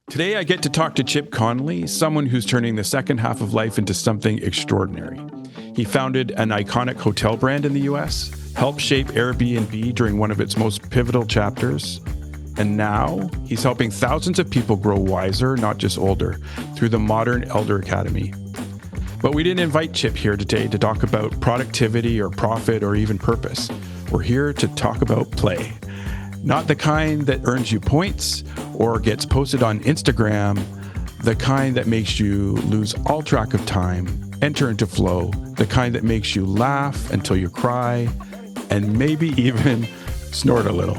Today, I get to talk to Chip Conley, someone who's turning the second half of life into something extraordinary. He founded an iconic hotel brand in the US, helped shape Airbnb during one of its most pivotal chapters, and now he's helping thousands of people grow wiser, not just older, through the Modern Elder Academy. But we didn't invite Chip here today to talk about productivity or profit or even purpose. We're here to talk about play. Not the kind that earns you points or gets posted on Instagram, the kind that makes you lose all track of time, enter into flow, the kind that makes you laugh until you cry, and maybe even snort a little.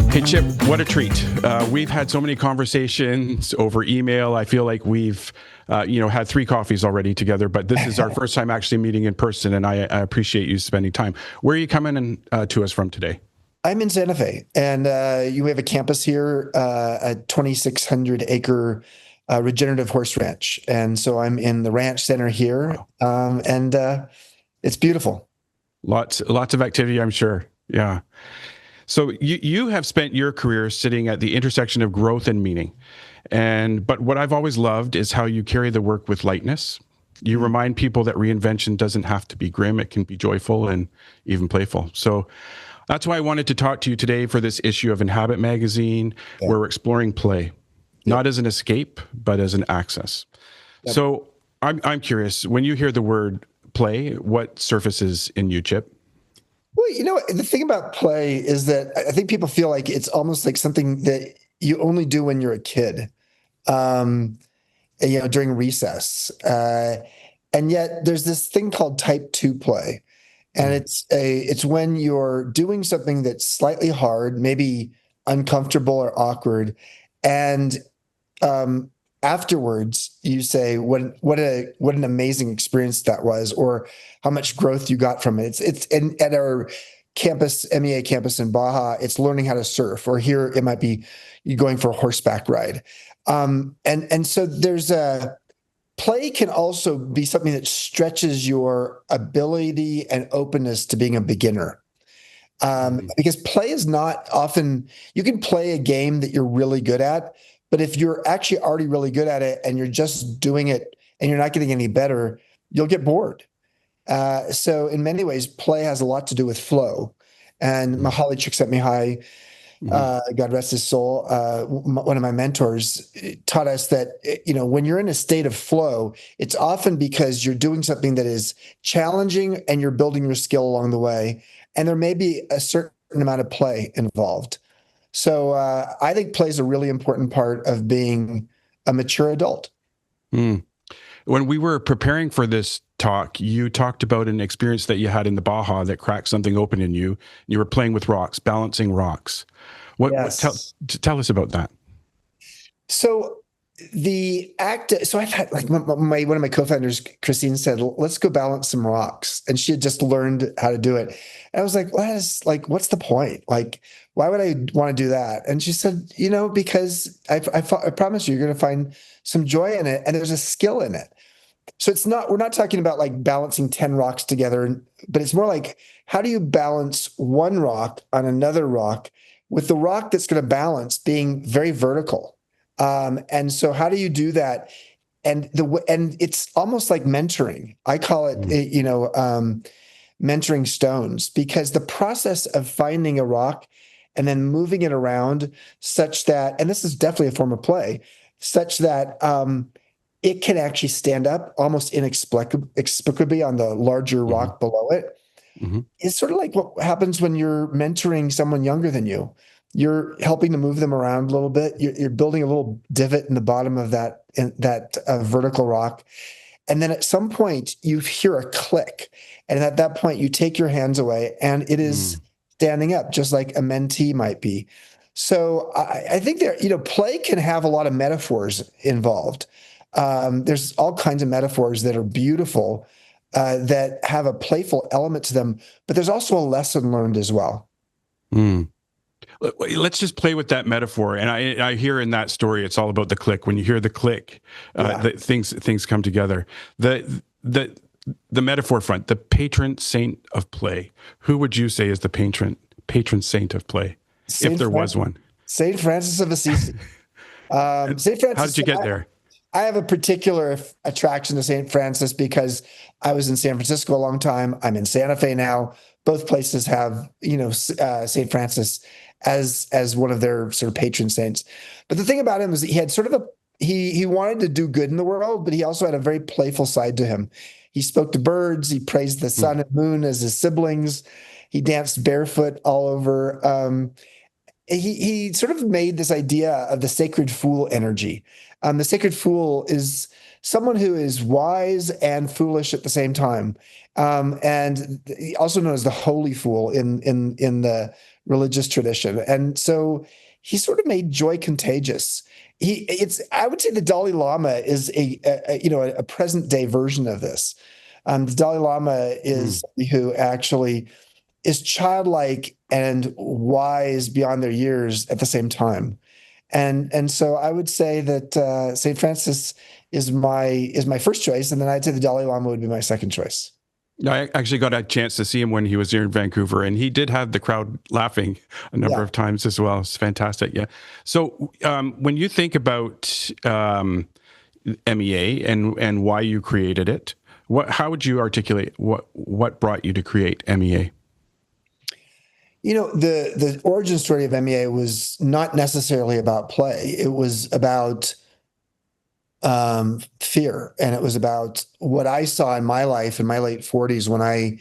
Hey, Chip, what a treat. We've had so many conversations over email. I feel like we've, had 3 coffees already together, but this is our first time actually meeting in person, and I appreciate you spending time. Where are you coming to us from today? I'm in Santa Fe, and we have a campus here, a 2,600-acre regenerative horse ranch. And so I'm in the ranch center here, and it's beautiful. Lots of activity, I'm sure. Yeah. So you have spent your career sitting at the intersection of growth and meaning. But what I've always loved is how you carry the work with lightness. You remind people that reinvention doesn't have to be grim. It can be joyful and even playful. So that's why I wanted to talk to you today for this issue of Inhabit magazine, where we're exploring play, not as an escape, but as an access. Yep. So I'm curious, when you hear the word play, what surfaces in you, Chip? Well, the thing about play is that I think people feel like it's almost like something that you only do when you're a kid, during recess. And yet there's this thing called type 2 play. And it's when you're doing something that's slightly hard, maybe uncomfortable or awkward. And afterwards you say, what an amazing experience that was, or how much growth you got from it. It's at our campus, MEA campus in Baja, it's learning how to surf, or here it might be you going for a horseback ride. And so there's play can also be something that stretches your ability and openness to being a beginner. Because play is not often, you can play a game that you're really good at, but if you're actually already really good at it and you're just doing it and you're not getting any better, you'll get bored. So in many ways, play has a lot to do with flow. And Mahali Csikszentmihalyi, God rest his soul, one of my mentors, taught us that, when you're in a state of flow, it's often because you're doing something that is challenging and you're building your skill along the way. And there may be a certain amount of play involved. So I think play is a really important part of being a mature adult. When we were preparing for this talk, you talked about an experience that you had in the Baja that cracked something open in you. You were playing with rocks, balancing rocks. Tell us about that. So I've had one of my co-founders, Christine, said, let's go balance some rocks. And she had just learned how to do it. And I was like, what's the point? Like, why would I want to do that? And she said, because I promise you're going to find some joy in it, and there's a skill in it. So we're not talking about like balancing 10 rocks together, but it's more like, how do you balance one rock on another rock with the rock that's going to balance being very vertical? And so how do you do that? And it's almost like mentoring. I call it, mentoring stones, because the process of finding a rock and then moving it around such that, and this is definitely a form of play, such that it can actually stand up almost inexplicably on the larger rock below it. It's sort of like what happens when you're mentoring someone younger than you. You're helping to move them around a little bit. You're building a little divot in the bottom of that vertical rock. And then at some point you hear a click. And at that point you take your hands away and it is standing up, just like a mentee might be. So I think play can have a lot of metaphors involved. There's all kinds of metaphors that are beautiful, that have a playful element to them, but there's also a lesson learned as well. Let's just play with that metaphor. And I hear in that story, it's all about the click. When you hear the click, Yeah. things come together. The metaphor front, the patron saint of play. Who would you say is the patron saint of play, if Saint there was Francis, one? Saint Francis of Assisi. Saint How did Francis. you get there? I have a particular attraction to St. Francis because I was in San Francisco a long time. I'm in Santa Fe now. Both places have, St. Francis as one of their sort of patron saints. But the thing about him is that he had sort of he wanted to do good in the world, but he also had a very playful side to him. He spoke to birds. He praised the sun and moon as his siblings. He danced barefoot all over. He sort of made this idea of the sacred fool energy. The sacred fool is someone who is wise and foolish at the same time, and also known as the holy fool in the religious tradition. And so he sort of made joy contagious. I would say the Dalai Lama is a present day version of this. The Dalai Lama is somebody who actually is childlike and wise beyond their years at the same time. And so I would say that St. Francis is my first choice, and then I'd say the Dalai Lama would be my second choice. I actually got a chance to see him when he was here in Vancouver, and he did have the crowd laughing a number of times as well. It's fantastic. Yeah. So when you think about MEA and why you created it, how would you articulate what brought you to create MEA? The origin story of MEA was not necessarily about play. It was about fear. And it was about what I saw in my life in my late 40s when I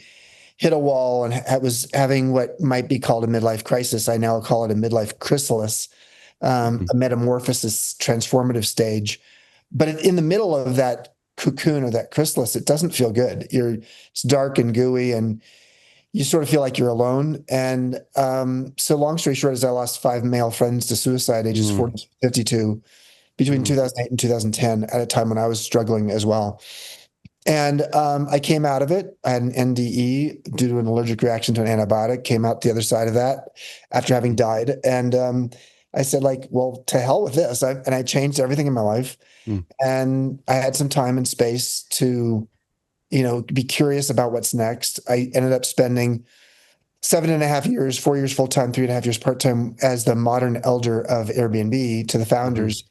hit a wall and was having what might be called a midlife crisis. I now call it a midlife chrysalis, a metamorphosis transformative stage. But in the middle of that cocoon or that chrysalis, it doesn't feel good. It's dark and gooey, and you sort of feel like you're alone. And so long story short is I lost 5 male friends to suicide, ages 40 to 52, between 2008 and 2010, at a time when I was struggling as well. And I came out of it. I had an NDE due to an allergic reaction to an antibiotic, came out the other side of that after having died. And I said, well, to hell with this. And I changed everything in my life. And I had some time and space to be curious about what's next. I ended up spending 7.5 years, 4 years full-time, 3.5 years part-time as the modern elder of Airbnb to the founders.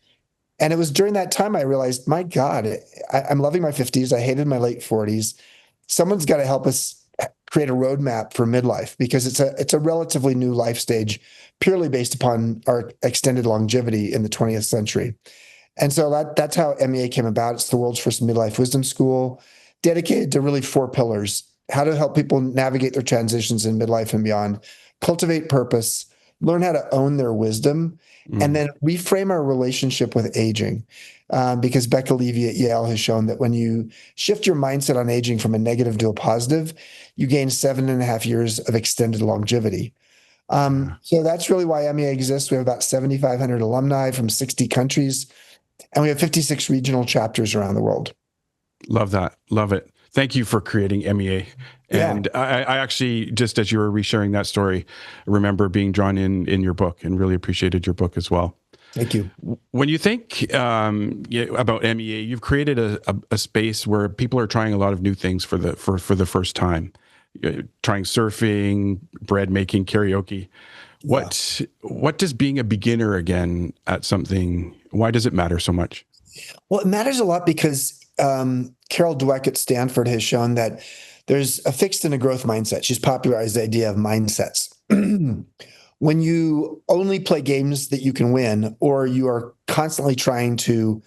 And it was during that time I realized, my God, I'm loving my 50s. I hated my late 40s. Someone's got to help us create a roadmap for midlife, because it's a relatively new life stage, purely based upon our extended longevity in the 20th century. And so that's how MEA came about. It's the world's first midlife wisdom school, dedicated to really 4 pillars: how to help people navigate their transitions in midlife and beyond, cultivate purpose, learn how to own their wisdom, and then reframe our relationship with aging. Because Becca Levy at Yale has shown that when you shift your mindset on aging from a negative to a positive, you gain 7.5 years of extended longevity. So that's really why MEA exists. We have about 7,500 alumni from 60 countries, and we have 56 regional chapters around the world. Love that. Love it. Thank you for creating MEA. And I actually, just as you were resharing that story, remember being drawn in your book, and really appreciated your book as well. Thank you. When you think about MEA, you've created a space where people are trying a lot of new things for the first time, trying surfing, bread making, karaoke. What does being a beginner again at something, why does it matter so much? Well, it matters a lot because Carol Dweck at Stanford has shown that there's a fixed and a growth mindset. She's popularized the idea of mindsets. When you only play games that you can win, or you are constantly trying to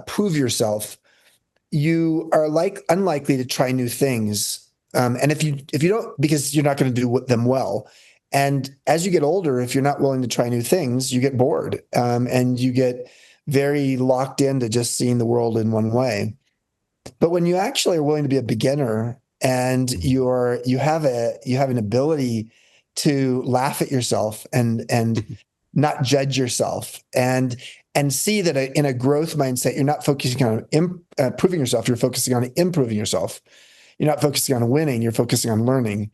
prove yourself, you are unlikely to try new things. And if you don't, because you're not going to do them well. And as you get older, if you're not willing to try new things, you get bored, and you get very locked into just seeing the world in one way. But when you actually are willing to be a beginner, and you have an ability to laugh at yourself and not judge yourself, and see that in a growth mindset, you're not focusing on improving yourself, you're focusing on improving yourself. You're not focusing on winning, you're focusing on learning.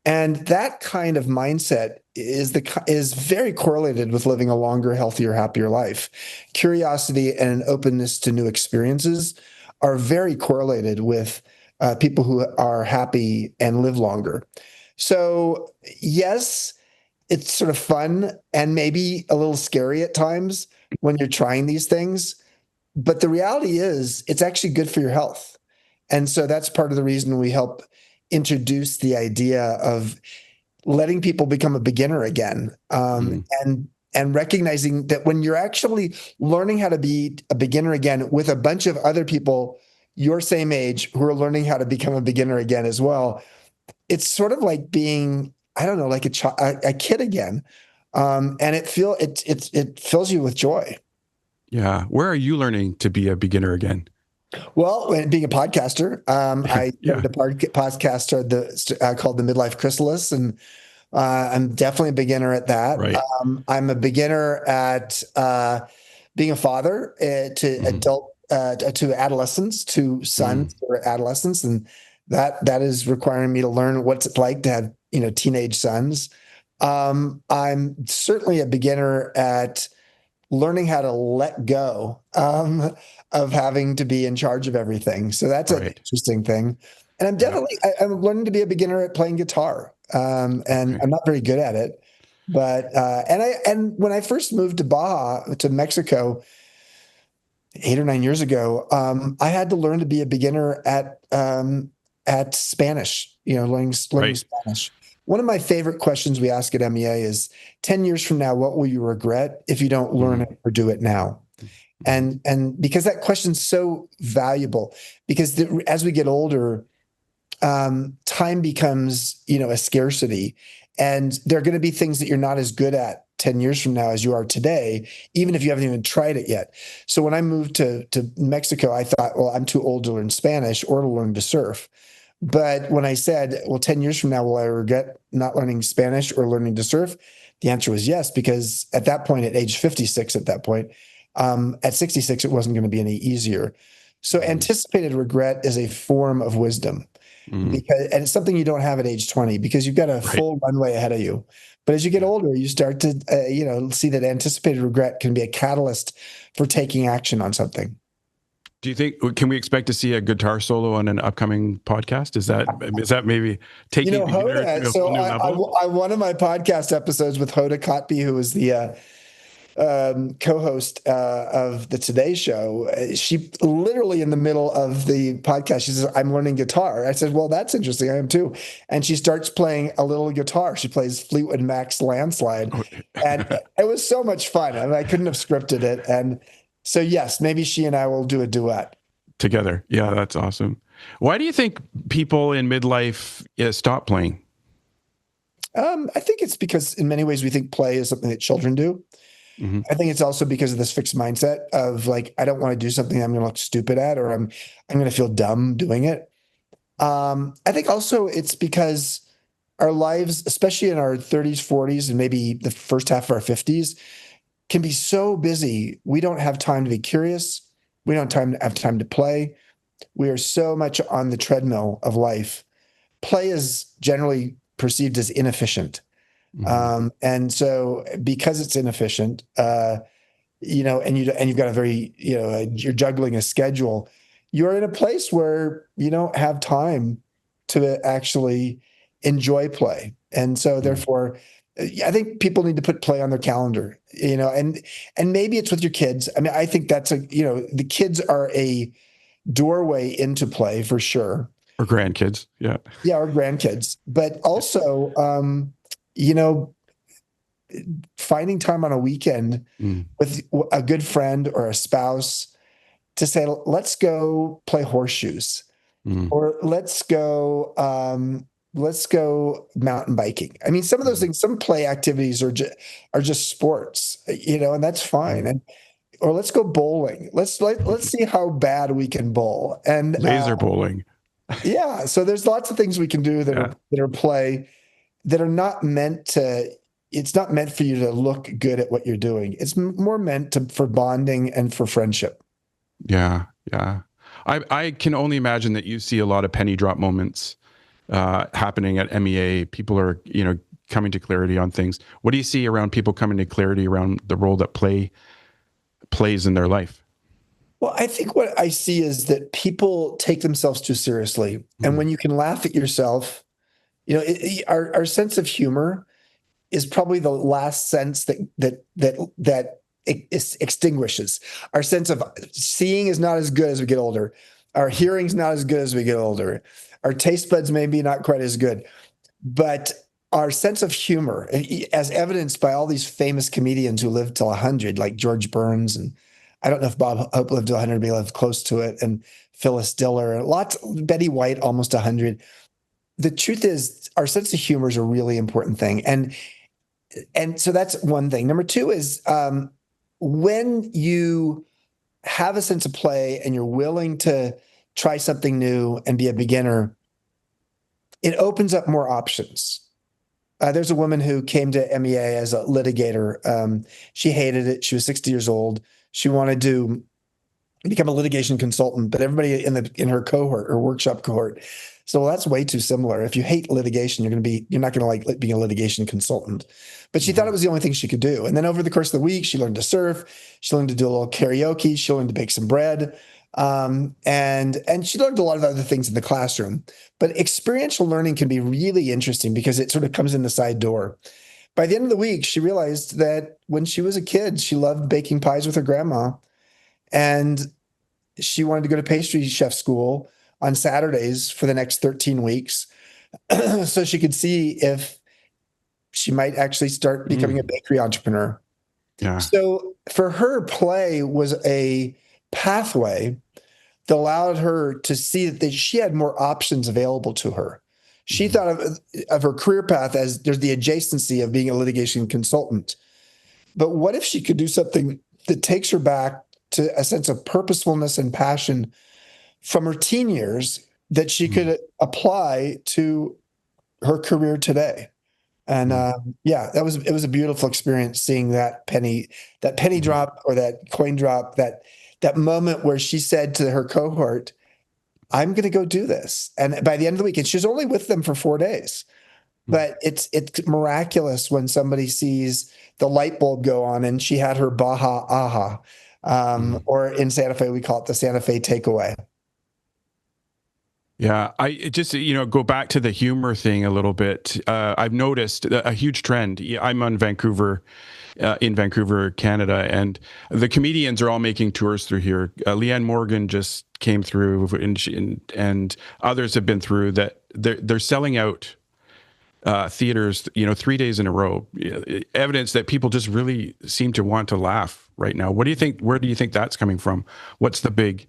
And that kind of mindset is very correlated with living a longer, healthier, happier life. Curiosity and an openness to new experiences are very correlated with people who are happy and live longer. So, yes, it's sort of fun and maybe a little scary at times when you're trying these things. But the reality is, it's actually good for your health. And so that's part of the reason we help introduce the idea of letting people become a beginner again, and recognizing that when you're actually learning how to be a beginner again with a bunch of other people your same age who are learning how to become a beginner again as well, it's sort of like being, I don't know, like a kid again, and it fills you with joy. Yeah. Where are you learning to be a beginner again? Well, when being a podcaster, I Yeah. started a podcast called the Midlife Chrysalis, and I'm definitely a beginner at that. Right. I'm a beginner at being a father to adolescents, to Mm. sons who are adolescents, and that is requiring me to learn what's it like to have teenage sons. I'm certainly a beginner at learning how to let go of having to be in charge of everything. So that's an Right. interesting thing. And Yeah. I'm learning to be a beginner at playing guitar. And Okay. I'm not very good at it, but and when I first moved to Baja, to Mexico 8 or 9 years ago, I had to learn to be a beginner at Spanish, learning Right. Spanish. One of my favorite questions we ask at MEA is 10 years from now, what will you regret if you don't learn Mm. it or do it now? Mm. And because that question's so valuable, because as we get older, time becomes, a scarcity. And there are going to be things that you're not as good at 10 years from now as you are today, even if you haven't even tried it yet. So when I moved to Mexico, I thought, well, I'm too old to learn Spanish or to learn to surf. But when I said, well, 10 years from now, will I regret not learning Spanish or learning to surf? The answer was yes, because at that point, at age 56, at 66, it wasn't going to be any easier. So Mm. anticipated regret is a form of wisdom, Mm. and it's something you don't have at age 20 because you've got a Right. full runway ahead of you. But as you get Yeah. older, you start to, see that anticipated regret can be a catalyst for taking action on something. Do you think can we expect to see a guitar solo on an upcoming podcast? Is that maybe taking beginner Hoda. to a whole So new level? one of my podcast episodes with Hoda Kotb, who was the co-host of the Today Show. She literally in the middle of the podcast, she says, "I'm learning guitar." I said, "Well, that's interesting. I am too." And she starts playing a little guitar. She plays Fleetwood Mac's "Landslide," and it was so much fun. I mean, I couldn't have scripted it. And so, yes, maybe she and I will do a duet Together. Yeah, that's awesome. Why do you think people in midlife stop playing? I think it's because in many ways we think play is something that children do. Hmm. I think it's also because of this fixed mindset of like, I don't want to do something I'm going to look stupid at, or I'm going to feel dumb doing it. I think also it's because our lives, especially in our 30s, 40s, and maybe the first half of our 50s, can be so busy. We don't have time to be curious. We don't have time to play. We are so much on the treadmill of life. Play is generally perceived as inefficient. Hmm. And so because it's inefficient, and you've got a very, you're juggling a schedule, you're in a place where you don't have time to actually enjoy play. And so therefore, I think people need to put play on their calendar, and maybe it's with your kids. I mean, I think the kids are a doorway into play for sure. Or grandkids? Yeah. Yeah, or grandkids, but also, you know, finding time on a weekend Mm. with a good friend or a spouse to say, let's go play horseshoes, Mm. or let's go mountain biking. I mean, some of those Mm. things, some play activities are just sports, and that's fine. Mm. Or let's go bowling. Let's see how bad we can bowl. And Laser bowling. yeah, so there's lots of things we can do that Yeah. are play that are not meant to. It's not meant for you to look good at what you're doing. It's more meant for bonding and for friendship. Yeah. Yeah. I can only imagine that you see a lot of penny drop moments happening at MEA. People are, coming to clarity on things. What do you see around people coming to clarity around the role that play plays in their life? Well, I think what I see is that people take themselves too seriously. And Mm, when you can laugh at yourself, our sense of humor is probably the last sense that extinguishes. Our sense of seeing is not as good as we get older. Our hearing's not as good as we get older. Our taste buds may be not quite as good, but our sense of humor, as evidenced by all these famous comedians who lived till 100, like George Burns, and I don't know if Bob Hope lived to 100, but he lived close to it, and Phyllis Diller, Betty White, almost 100. The truth is, our sense of humor is a really important thing, and so that's one thing. Number two is when you have a sense of play and you're willing to try something new and be a beginner, it opens up more options. There's a woman who came to MEA as a litigator. She hated it. She was 60 years old. She wanted to become a litigation consultant, but everybody in her cohort or workshop cohort said, well, that's way too similar. If you hate litigation, you're not going to like being a litigation consultant. But she thought it was the only thing she could do. And then over the course of the week, she learned to surf. She learned to do a little karaoke. She learned to bake some bread. And she learned a lot of other things in the classroom. But experiential learning can be really interesting because it sort of comes in the side door. By the end of the week, she realized that when she was a kid, she loved baking pies with her grandma. And she wanted to go to pastry chef school on Saturdays for the next 13 weeks so she could see if she might actually start becoming a bakery entrepreneur. yeah. So for her, play was a pathway that allowed her to see that she had more options available to her. She thought of her career path as there's the adjacency of being a litigation consultant. But what if she could do something that takes her back to a sense of purposefulness and passion from her teen years that she could apply to her career today? And it was a beautiful experience seeing that penny drop or that coin drop, that moment where she said to her cohort, I'm going to go do this. And by the end of the week, and she was only with them for 4 days, but it's miraculous when somebody sees the light bulb go on, and she had her Baja aha. Or in Santa Fe, we call it the Santa Fe takeaway. Yeah, just go back to the humor thing a little bit. I've noticed a huge trend. I'm on Vancouver, in Vancouver, Canada, and the comedians are all making tours through here. Leanne Morgan just came through, and others have been through. That they're selling out theaters, 3 days in a row. Evidence that people just really seem to want to laugh right now. What do you think? Where do you think that's coming from? What's the big?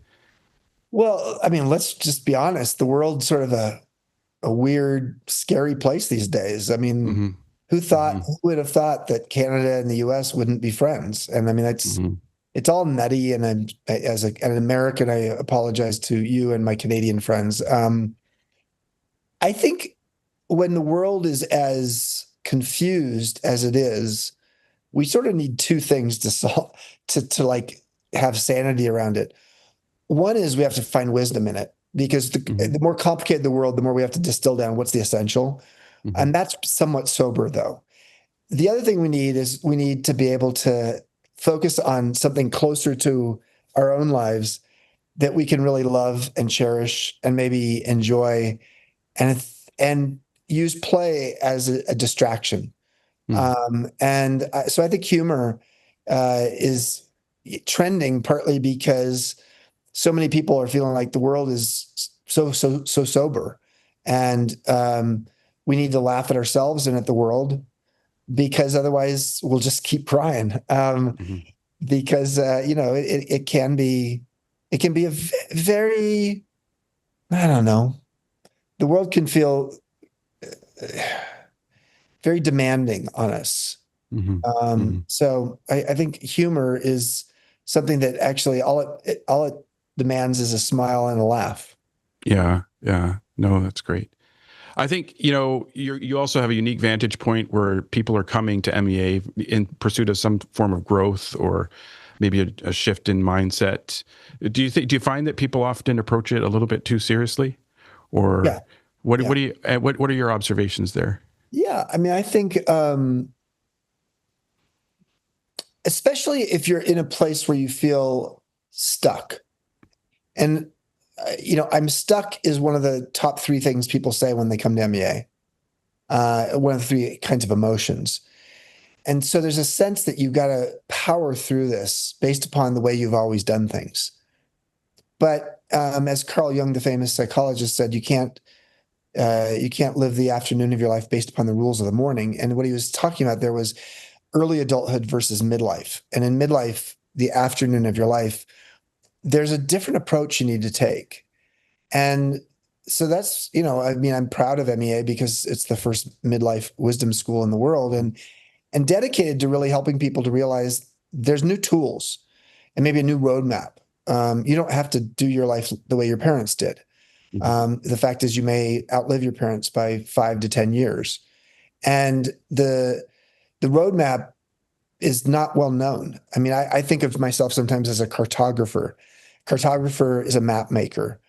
Well, I mean, let's just be honest. The world's sort of a weird, scary place these days. I mean, who would have thought that Canada and the US wouldn't be friends? And I mean, it's all nutty. And as an American, I apologize to you and my Canadian friends. I think when the world is as confused as it is, we sort of need two things to solve to like have sanity around it. One is we have to find wisdom in it, because the more complicated the world, the more we have to distill down what's the essential. And that's somewhat sober, though. The other thing we need to be able to focus on something closer to our own lives that we can really love and cherish and maybe enjoy, and use play as a distraction. So I think humor is trending partly because so many people are feeling like the world is so sober, and we need to laugh at ourselves and at the world, because otherwise we'll just keep crying. Because it can be a very, I don't know, the world can feel very demanding on us. So I think humor is something that actually all it demands is a smile and a laugh. Yeah. No, that's great. I think, you also have a unique vantage point where people are coming to MEA in pursuit of some form of growth, or maybe a shift in mindset. Do you find that people often approach it a little bit too seriously, or Yeah. what are your observations there? Yeah, I mean, I think, especially if you're in a place where you feel stuck, and I'm stuck is one of the top three things people say when they come to MEA. One of the three kinds of emotions. And so there's a sense that you've got to power through this based upon the way you've always done things. But as Carl Jung, the famous psychologist, said, you can't live the afternoon of your life based upon the rules of the morning. And what he was talking about there was early adulthood versus midlife. And in midlife, the afternoon of your life, there's a different approach you need to take. And so that's, I mean, I'm proud of MEA because it's the first midlife wisdom school in the world, and dedicated to really helping people to realize there's new tools and maybe a new roadmap. You don't have to do your life the way your parents did. Mhm. The fact is, you may outlive your parents by 5 to 10 years, and the roadmap is not well known. I mean, I think of myself sometimes as a cartographer. Cartographer is a map maker,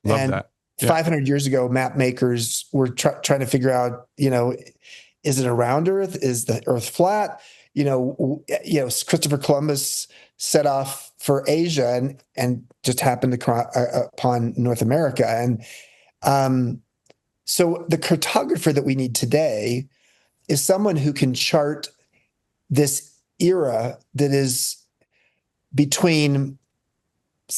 Love and that. Yeah. 500 years ago, map makers were trying to figure out, is it a round Earth? Is the Earth flat? Christopher Columbus set off for Asia and just happened to upon North America. And so the cartographer that we need today is someone who can chart this era that is between,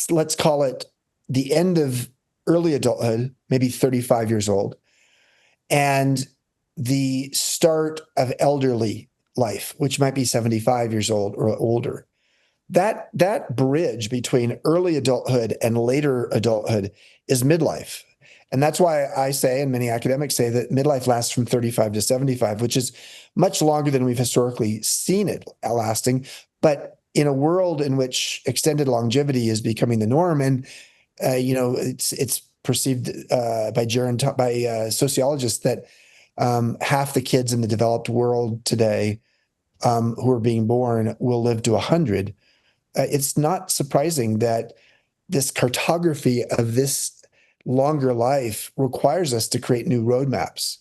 let's call it the end of early adulthood, maybe 35 years old, and the start of elderly life, which might be 75 years old or older. That bridge between early adulthood and later adulthood is midlife. And that's why I say, and many academics say, that midlife lasts from 35 to 75, which is much longer than we've historically seen it lasting. But in a world in which extended longevity is becoming the norm, and it's perceived by sociologists that half the kids in the developed world today who are being born will live to 100. It's not surprising that this cartography of this longer life requires us to create new roadmaps.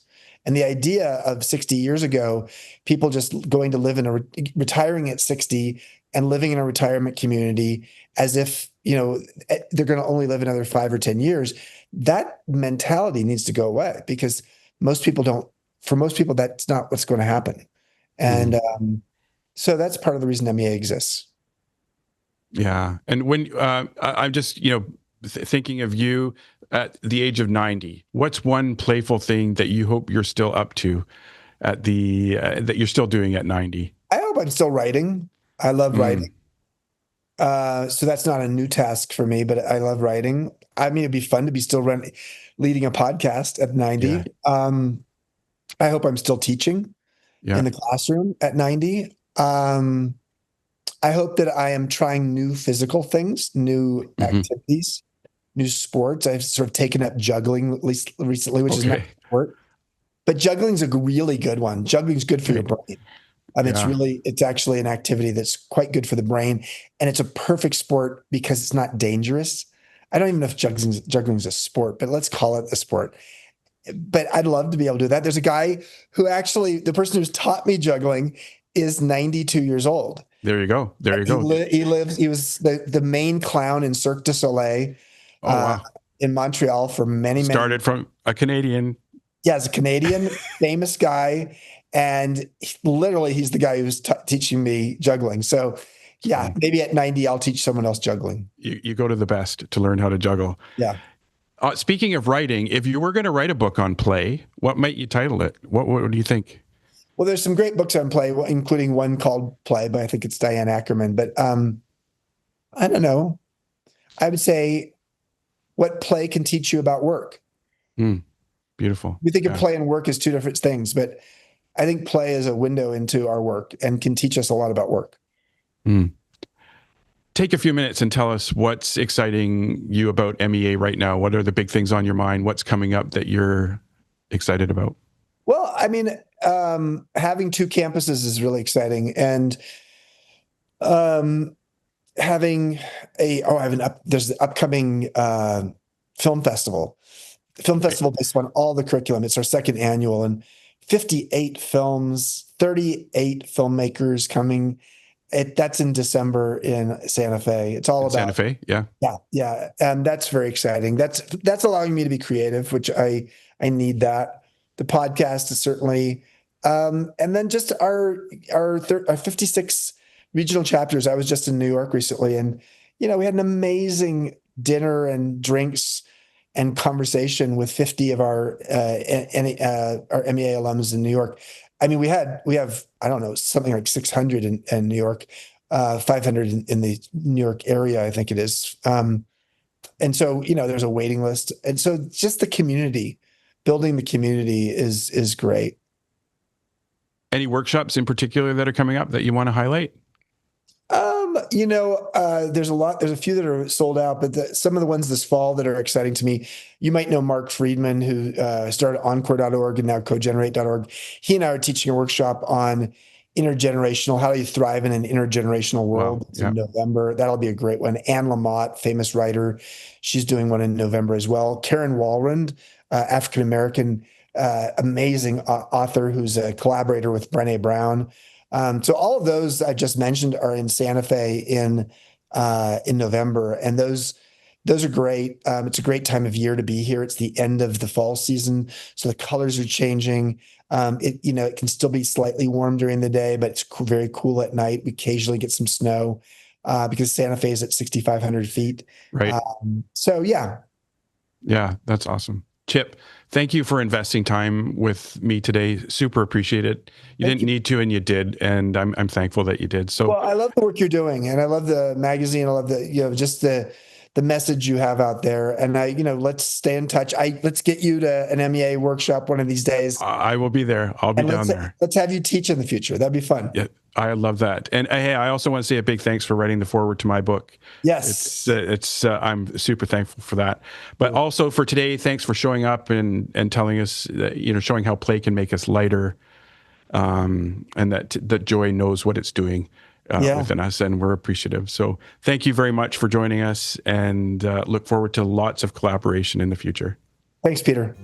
And the idea of 60 years ago, people just going to live in retiring at 60 and living in a retirement community as if, they're going to only live another 5 or 10 years, that mentality needs to go away, because for most people, that's not what's going to happen. And Mhm. so that's part of the reason MEA exists. Yeah. And when I'm just, thinking of you at the age of 90, what's one playful thing that you hope you're still up to at that you're still doing at 90? I hope I'm still writing. I love writing. Mm, So that's not a new task for me, but I love writing. I mean, it'd be fun to be still leading a podcast at yeah. 90. I hope I'm still teaching Yeah. in the classroom at 90. I hope that I am trying new physical things, new Hmm. activities, new sports. I've sort of taken up juggling, at least recently, which is not Okay. a sport, but juggling's a really good one. Juggling's good for your Right. brain. Yeah. It's actually an activity that's quite good for the brain. And it's a perfect sport because it's not dangerous. I don't even know if juggling's a sport, but let's call it a sport. But I'd love to be able to do that. There's a guy who actually, the person who's taught me juggling is 92 years old. There you go. There you He, go. li- he lives, he was the main clown in Cirque du Soleil Oh, uh, wow. in Montreal for many, many. Started from a Canadian. Yeah, as a Canadian, famous guy. And literally, he's the guy who's teaching me juggling. So, It's yeah, funny. maybe at 90, I'll teach someone else juggling. You go to the best to learn how to juggle. Yeah. Speaking of writing, if you were going to write a book on play, what might you title it? What do you think? Well, there's some great books on play, including one called Play, but I think it's Diane Ackerman. But I don't know. I would say what play can teach you about work. Mm, beautiful. We think of Yeah. play and work as two different things, but I think play is a window into our work and can teach us a lot about work. Mm. Take a few minutes and tell us what's exciting you about MEA right now. What are the big things on your mind? What's coming up that you're excited about? Well, I mean, having two campuses is really exciting, and um, having there's the upcoming film festival. The film festival based on all the curriculum. It's our second annual, and 58 films, 38 filmmakers coming. That's in December in Santa Fe. It's all In about Santa Fe, yeah. yeah, and that's very exciting. That's allowing me to be creative, which I need that. The podcast is certainly, and then just our 56 regional chapters. I was just in New York recently, and we had an amazing dinner and drinks and conversation with 50 of our MEA alums in New York. I mean, we have, I don't know, something like 600 in New York, 500 in the New York area, I think it is. And so, there's a waiting list. And so just the community, building the community is great. Any workshops in particular that are coming up that you want to highlight? There's a few that are sold out, but some of the ones this fall that are exciting to me, you might know Mark Friedman, who started Encore.org and now Cogenerate.org. He and I are teaching a workshop on how do you thrive in an intergenerational world. Wow. It's in November. That'll be a great one. Anne Lamott, famous writer, she's doing one in November as well. Karen Walrond, African-American, amazing author who's a collaborator with Brené Brown. So all of those I just mentioned are in Santa Fe in November, and those are great. It's a great time of year to be here. It's the end of the fall season, so the colors are changing. It can still be slightly warm during the day, but it's very cool at night. We occasionally get some snow because Santa Fe is at 6,500 feet. Right. So yeah. Yeah, that's awesome. Chip, thank you for investing time with me today. Super appreciate it. You didn't need to, and you did, and I'm thankful that you did. So, well, I love the work you're doing, and I love the magazine. I love just the message you have out there. And let's stay in touch. Let's get you to an MEA workshop one of these days. I will be there. I'll be down there. Let's have you teach in the future. That'd be fun. Yeah, I love that. And hey, I also want to say a big thanks for writing the foreword to my book. Yes, it's I'm super thankful for that. But also for today, thanks for showing up and telling us, showing how play can make us lighter, and that joy knows what it's doing within us, and we're appreciative. So thank you very much for joining us, and look forward to lots of collaboration in the future. Thanks, Peter.